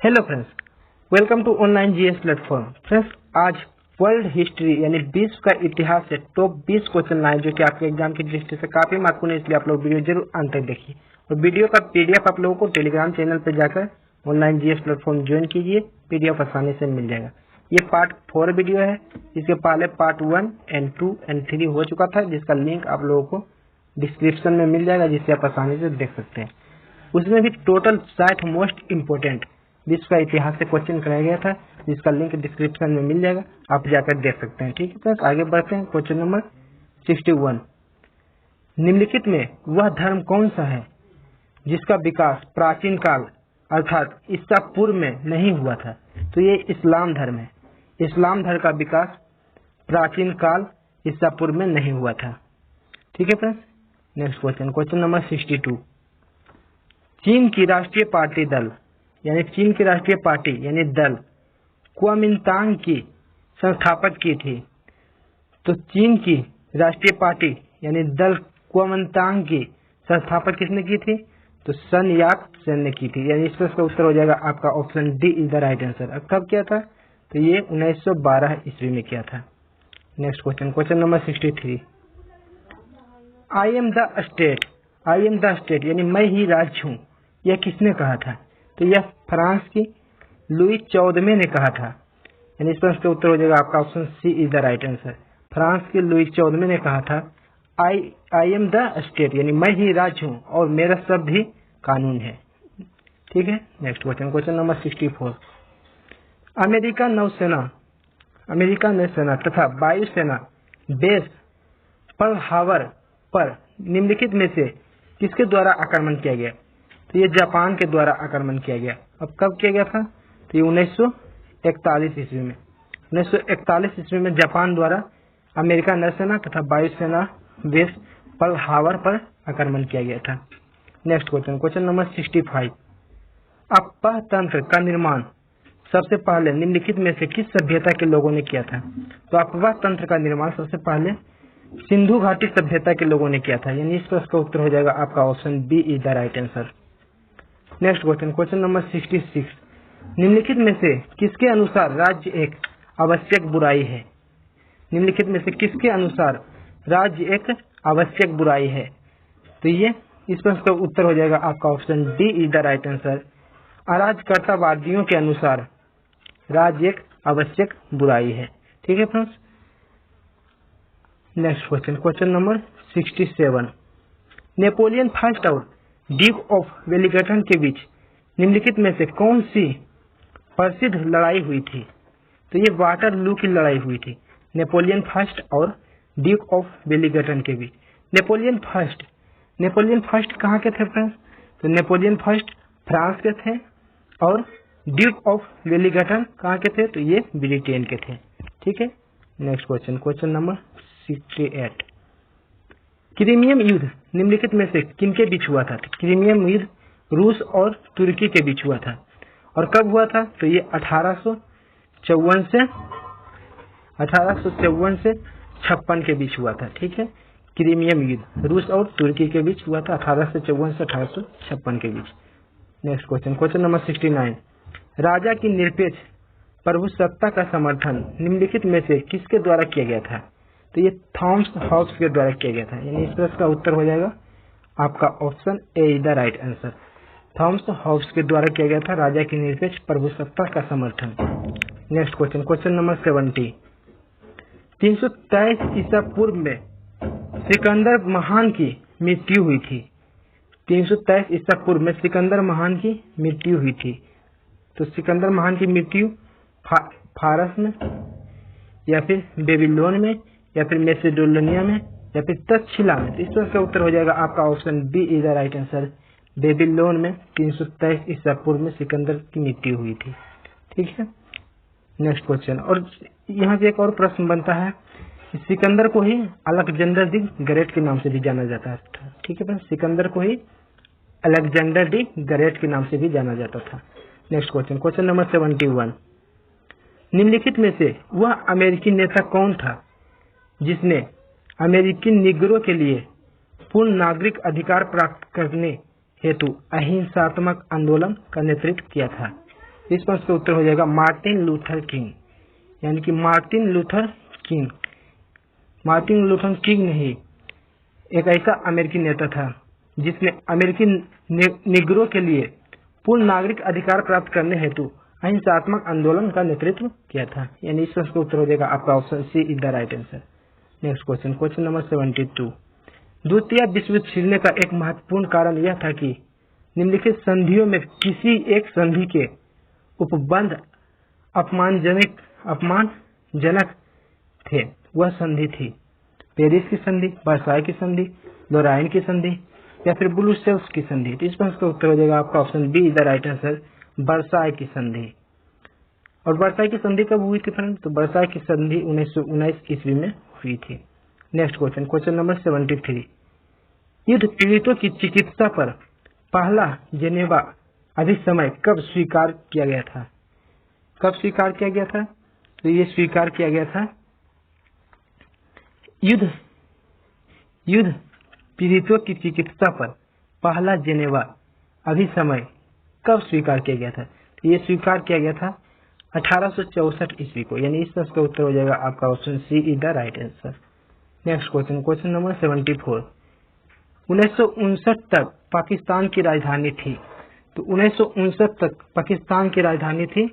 Hello friends, welcome to online GS platform. Friends, आज world history यानी विश्व का इतिहास से टॉप 20 क्वेश्चन लाए जो कि आपके एग्जाम की दृष्टि से काफी महत्वपूर्ण है, इसलिए आप लोग वीडियो जरूर अंत तक देखिए। और वीडियो का पीडीएफ आप लोगों को टेलीग्राम चैनल पर जाकर ऑनलाइन जीएस प्लेटफॉर्म ज्वाइन कीजिए, पीडीएफ आसानी से मिल जाएगा। ये पार्ट 4 वीडियो है। इसके पहले पार्ट 1 एंड 2 एंड 3 हो चुका था, जिसका लिंक आप लोगों को डिस्क्रिप्शन में मिल जाएगा, जिससे आप आसानी से देख सकते हैं। उसमें भी टोटल 60 मोस्ट इम्पोर्टेंट विश्व का इतिहास से क्वेश्चन कराया गया था, जिसका लिंक डिस्क्रिप्शन में मिल जाएगा, आप जाकर देख सकते हैं। ठीक है फ्रेंड्स, आगे बढ़ते हैं। क्वेश्चन नंबर 61, निम्नलिखित में वह धर्म कौन सा है जिसका विकास प्राचीन काल अर्थात ईसा पूर्व में नहीं हुआ था? तो ये इस्लाम धर्म है। इस्लाम धर्म का विकास प्राचीन काल ईसा पूर्व में नहीं हुआ था। ठीक है friends, next question, question number 62, चीन की राष्ट्रीय पार्टी दल यानी चीन की राष्ट्रीय पार्टी यानी दल कुओमिंतांग की संस्थापक की थी। तो चीन की राष्ट्रीय पार्टी यानी दल कुओमिंतांग की संस्थापक किसने की थी? तो सन यात सेन ने की थी। यानी इस प्रश्न का उत्तर हो जाएगा आपका option D is the right answer. अब कब किया था? तो ये 1912 ईस्वी में किया था। Next question, question number 63, I am the state, I am the state यानी मैं ही राज्य हूँ, यह किसने कहा था? तो यह फ्रांस की लुई 14वें ने कहा था। यानी इस प्रश्न का उत्तर हो जाएगा आपका option C is the right answer. France की लुई 14वें ने कहा था आई एम द स्टेट यानी मैं ही राज्य हूँ और मेरा शब्द ही कानून है। ठीक है, next question, question number 64, America नौसेना तथा वायुसेना बेस पर्ल हार्बर पर निम्नलिखित में से किसके द्वारा आक्रमण किया गया? तो ये जापान के द्वारा आक्रमण किया गया। अब कब किया गया था? तो ये 1941 ईस्वी में। 1941 ईस्वी में जापान द्वारा अमेरिका नौसेना तथा वायुसेना बेस पर्ल हार्बर पर आक्रमण किया गया था। नेक्स्ट क्वेश्चन, क्वेश्चन नंबर 65, अपह तंत्र का निर्माण सबसे पहले निम्नलिखित में से किस सभ्यता के लोगों ने किया था? तो अपह तंत्र का निर्माण सबसे पहले सिंधु घाटी सभ्यता के लोगों ने किया था। यानी इस प्रश्न का उत्तर हो जाएगा आपका option B is the right answer. Next question, question number 66, निम्नलिखित में से किसके अनुसार राज्य एक आवश्यक बुराई है? निम्नलिखित में से किसके अनुसार राज्य एक आवश्यक बुराई है? तो ये इस प्रश्न का उत्तर हो जाएगा आपका option D is the right answer. अराजकर्तावादियों के अनुसार राज्य एक आवश्यक बुराई है। ठीक है friends, next question, question number 67, Napoleon first और ड्यूक ऑफ वेलिंगटन के बीच निम्नलिखित में से कौन सी प्रसिद्ध लड़ाई हुई थी? तो ये वाटरलू की लड़ाई हुई थी नेपोलियन फर्स्ट और ड्यूक ऑफ वेलिंगटन के बीच। नेपोलियन फर्स्ट कहाँ के थे फ्रेंड्स? तो नेपोलियन फर्स्ट फ्रांस के थे और ड्यूक ऑफ वेलिंगटन कहाँ के थे? तो ये ब्रिटेन के थे। ठीक है, नेक्स्ट क्वेश्चन, क्वेश्चन नंबर 68, क्रीमियम युद्ध निम्नलिखित में से किनके बीच हुआ था? क्रीमियम युद्ध रूस और तुर्की के बीच हुआ था। और कब हुआ था? तो ये 1854 से 56 के बीच हुआ था। ठीक है, क्रीमियम युद्ध रूस और तुर्की के बीच हुआ था 1854 से 1856 के बीच। नेक्स्ट क्वेश्चन, क्वेश्चन नंबर 69, राजा की निरपेक्ष प्रभुसत्ता का समर्थन निम्नलिखित में से किसके द्वारा किया गया था? तो ये थॉमस हॉब्स के द्वारा किया गया था। यानी इस प्रश्न का उत्तर हो जाएगा आपका option A is the right answer. Thomas Hobbes के द्वारा किया गया था राजा की निरपेक्ष प्रभुसत्ता का समर्थन। नेक्स्ट क्वेश्चन, क्वेश्चन नंबर 70, 323 ईसा पूर्व में सिकंदर महान की मृत्यु हुई थी। 323 ईसा पूर्व में सिकंदर महान की मृत्यु हुई थी। तो सिकंदर महान की मृत्यु फारस में या फिर बेबीलोन में या फिर मैसेडोनिया में या फिर तक्षशिला में? तो इस प्रश्न का उत्तर हो जाएगा आपका option B is the right answer. Babylon में 323 ईसा पूर्व में सिकंदर की मृत्यु हुई थी। ठीक है, नेक्स्ट क्वेश्चन, और यहाँ से एक और प्रश्न बनता है, सिकंदर को ही अलेक्जेंडर दी ग्रेट के नाम से भी जाना जाता है। ठीक है, सिकंदर को ही अलेक्जेंडर दी ग्रेट के नाम से भी जाना जाता था। नेक्स्ट क्वेश्चन, क्वेश्चन नंबर 71, निम्नलिखित में से वह अमेरिकी नेता कौन था जिसने अमेरिकी निगरों के लिए पूर्ण नागरिक अधिकार प्राप्त करने हेतु अहिंसात्मक आंदोलन का नेतृत्व किया था? इस प्रश्न का उत्तर हो जाएगा मार्टिन लूथर किंग, यानी कि Martin Luther king. Martin Luther king नहीं, एक ऐसा अमेरिकी नेता था जिसने अमेरिकी निग्रो के लिए पूर्ण नागरिक अधिकार प्राप्त करने हेतु अहिंसात्मक आंदोलन का नेतृत्व किया था। यानी इस प्रश्न का उत्तर हो जाएगा आपका option C is the right answer. Next question, question number 72। द्वितीय विश्व युद्ध छिड़ने का एक महत्वपूर्ण कारण यह था कि निम्नलिखित संधियों में किसी एक संधि के उपबंध अपमानजनक थे। वह संधि थी पेरिस की संधि, वर्साई की संधि, लोराइन की संधि या फिर ब्रुसेल्स की संधि। तो इस प्रश्न का उत्तर हो जाएगा आपका option B is the right answer, Versailles की संधि। और वर्साई की संधि कब हुई थी फ्रेंड? तो वर्साई की संधि 1919 ईस्वी में हुई थी। Next question, question number 73। युद्ध पीड़ितों की चिकित्सा पर पहला जेनेवा अभिसमय कब स्वीकार किया गया था? कब स्वीकार किया गया था? तो ये स्वीकार किया गया था युद्ध पीड़ितों की चिकित्सा पर पहला जेनेवा अभिसमय कब स्वीकार किया गया था? तो ये स्वीकार किया गया था 1864 ईस्वी को। यानी इस प्रश्न का उत्तर हो जाएगा आपका option C is the right answer. Next question, question number 74। 1959 तक पाकिस्तान की राजधानी थी। तो 1959 तक पाकिस्तान की राजधानी थी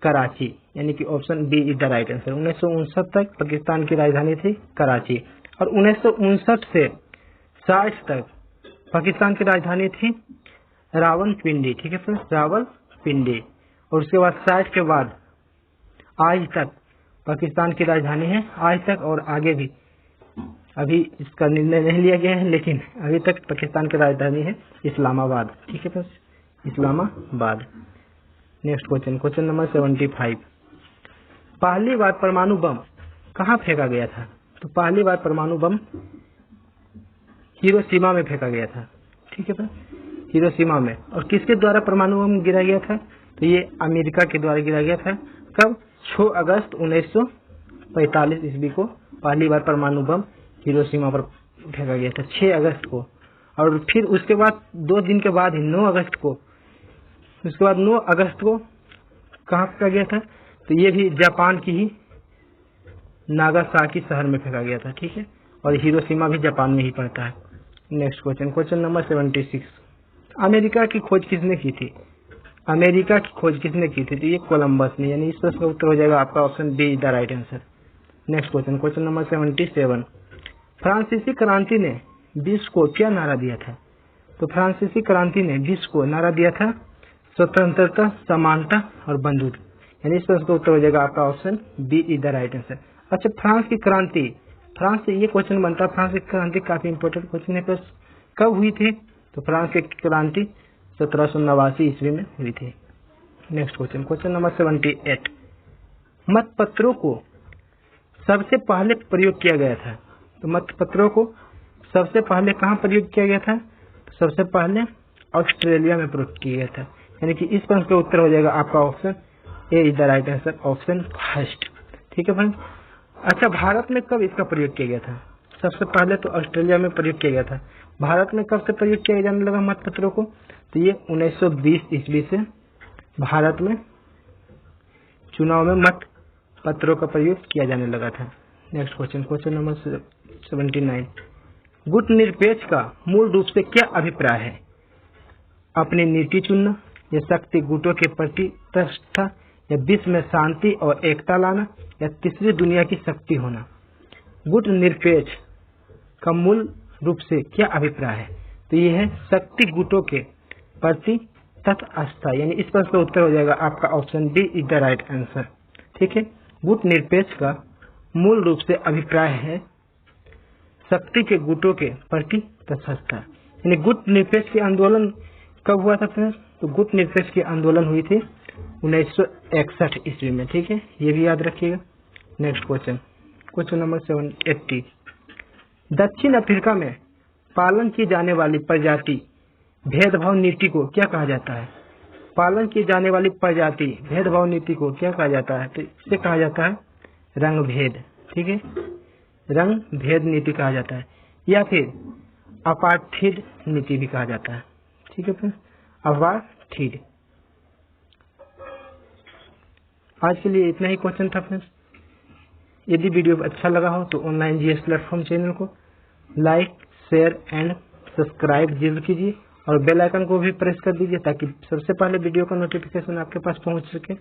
कराची, यानी कि option B is the right answer. 1959 तक पाकिस्तान की राजधानी थी कराची। और 1959 से 60 तक पाकिस्तान की राजधानी थी रावलपिंडी। ठीक है फ्रेंड्स, रावलपिंडी। और उसके बाद 60 के बाद आज तक पाकिस्तान की राजधानी है, आज तक और आगे भी। अभी इसका निर्णय नहीं लिया गया है, लेकिन अभी तक पाकिस्तान की राजधानी है इस्लामाबाद। ठीक है friends, Islamabad. Next question, question number 75। पहली बार परमाणु बम कहाँ फेंका गया था? तो पहली बार परमाणु बम हिरोशिमा में फेंका गया था। ठीक है फ्रेंड्स, हिरोशिमा में। और किसके द्वारा परमाणु बम गिरा गया था? तो ये अमेरिका के द्वारा गिरा गया था। कब? 6 अगस्त 1945 ईस्वी को पहली बार परमाणु बम हिरोशिमा पर फेंका गया था, 6 अगस्त को। और फिर उसके बाद 2 दिन के बाद ही 9 अगस्त को, उसके बाद 9 अगस्त को कहाँ फेंका गया था? तो ये भी जापान की ही नागासाकी शहर में फेंका गया था। ठीक है, और हिरोशिमा भी जापान में ही पड़ता है। Next question, question number 76। America की खोज किसने की थी? अमेरिका की खोज किसने की थी? तो ये कोलंबस ने। यानी इस प्रश्न का उत्तर हो जाएगा आपका option be the right answer. Next question, question number 77। फ्रांसीसी क्रांति ने विश्व को क्या नारा दिया था? तो फ्रांसीसी क्रांति ने विश्व को नारा दिया था स्वतंत्रता, समानता और बंधुत्व। यानी इस प्रश्न का उत्तर हो जाएगा आपका option B is the right answer. अच्छा, फ्रांस की क्रांति, फ्रांस से ये क्वेश्चन बनता है। फ्रांस की क्रांति काफी इंपॉर्टेंट क्वेश्चन है। प्लस कब हुई थी? तो फ्रांस की क्रांति 1789 ईस्वी में हुई थी। Next question, question number 78। मतपत्रों को सबसे पहले प्रयोग किया गया था। तो मतपत्रों को सबसे पहले कहाँ प्रयोग किया गया था? तो सबसे पहले ऑस्ट्रेलिया में प्रयोग किया गया था। यानी कि इस प्रश्न का उत्तर हो जाएगा आपका option A is the right answer, option first. ठीक है फ्रेंड। अच्छा, भारत में कब इसका प्रयोग किया गया था? सबसे पहले तो ऑस्ट्रेलिया में प्रयोग किया गया था। भारत में कब से प्रयोग किया जाने लगा मतपत्रों को? तो ये 1920 ईस्वी से भारत में चुनाव में मत पत्रों का प्रयोग किया जाने लगा था। Next question, question number 79। गुटनिरपेक्ष का मूल रूप से क्या अभिप्राय है? अपनी नीति चुनना, या शक्ति गुटों के प्रति तटस्थता, या विश्व में शांति और एकता लाना, या तीसरी दुनिया की शक्ति होना। गुटनिरपेक्ष का मूल रूप से क्या अभिप्राय है? तो ये है शक्ति गुटों के प्रति तटस्थता। यानी इस प्रश्न का उत्तर हो जाएगा आपका option B is the right answer. ठीक है, गुटनिरपेक्ष का मूल रूप से अभिप्राय है शक्ति के गुटों के प्रति तटस्थता। यानी गुटनिरपेक्ष के आंदोलन कब हुआ था फ्रेंड्स? तो गुटनिरपेक्ष की आंदोलन हुई थी 1961 ईस्वी में। ठीक है, ये भी याद रखिएगा। Next question, question number 780। दक्षिण अफ्रीका में पालन की जाने वाली प्रजाति भेदभाव नीति को क्या कहा जाता है? पालन की जाने वाली प्रजाति भेदभाव नीति को क्या कहा जाता है? तो इसे कहा जाता है रंग भेद। ठीक है, रंग भेद नीति कहा जाता है, या फिर अपार्थीड नीति भी कहा जाता है। ठीक है फ्रेंड्स, अपार्थीड। आज के लिए इतना ही क्वेश्चन था फ्रेंड्स। यदि वीडियो अच्छा लगा हो तो ऑनलाइन जीएस प्लेटफॉर्म चैनल को लाइक, शेयर एंड सब्सक्राइब जरूर कीजिए और बेल आइकन को भी प्रेस कर दीजिए ताकि सबसे पहले वीडियो का नोटिफिकेशन आपके पास पहुंच सके।